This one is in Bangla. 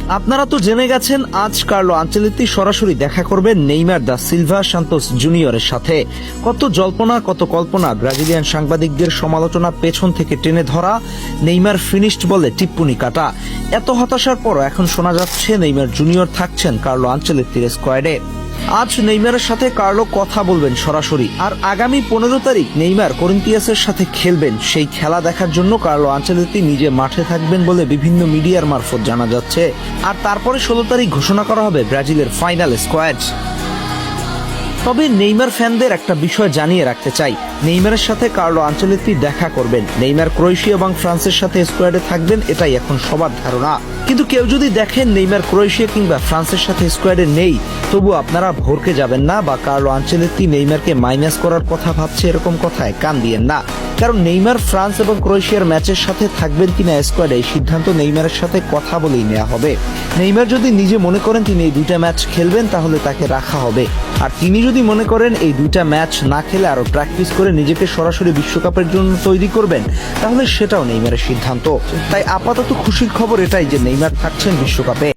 আপনারা তো জেনে গেছেন আজ কার্লো আনচেলত্তি সরাসরি দেখা করবেন নেইমার দা সিলভা সান্তোস জুনিয়রের সাথে। কত জল্পনা কত কল্পনা, ব্রাজিলিয়ান সাংবাদিকদের সমালোচনা পেছন থেকে টেনে ধরা, নেইমার ফিনিশড বলে টিপ্পনি কাটা। এত হতাশার পর এখন শোনা যাচ্ছে নেইমার জুনিয়র থাকছেন কার্লো আনচেলত্তির স্কোয়াডে। আজ নেইমারের সাথে কার্লো কথা বলবেন সরাসরি, আর আগামী 15 তারিখ নেইমার করিন্থিয়াসের সাথে খেলবেন। সেই খেলা দেখার জন্য কার্লো আনচেলত্তি নিজে মাঠে থাকবেন বলে বিভিন্ন মিডিয়ার মারফত জানা যাচ্ছে। আর তারপরে 16 তারিখ ঘোষণা করা হবে ব্রাজিলের ফাইনাল স্কোয়াড। তবে নেইমার ফ্যানদের একটা বিষয় জানিয়ে রাখতে চাই, নেইমারের সাথে কার্লো আনচেলত্তি দেখা করবেন। নেইমার ক্রোয়েশিয়া এবং ফ্রান্সের সাথে স্কোয়াডে থাকবেন, এটাই এখন সবার ধারণা। কিন্তু কেউ যদি দেখেন নেইমার ক্রোয়েশিয়া কিংবা ফ্রান্সের সাথে স্কোয়াডে নেই, তবু আপনারা ভরকে যাবেন না বা কার্লো আনচেলত্তি নেইমারকে মাইনাস করার কথা ভাবছে এরকম কথায় কান দিয়েন না। কারণ নেইমার ফ্রান্স এবং ক্রোয়েশিয়ার ম্যাচের সাথে থাকবেন কিনা স্কোয়াডে, এই সিদ্ধান্ত নেইমারের সাথে কথা বলেই নেওয়া হবে। নেইমার যদি নিজে মনে করেন তিনি এই দুইটা ম্যাচ খেলবেন, তাহলে তাকে রাখা হবে। আর তিনি যদি মনে করেন এই দুইটা ম্যাচ না খেলে আরো প্র্যাকটিস করে নিজেকে সরাসরি বিশ্বকাপের জন্য তৈরি করবেন, তাহলে সেটাও নেইমারের সিদ্ধান্ত। তাই আপাতত খুশির খবর এটাই যে নেইমার থাকছেন বিশ্বকাপে।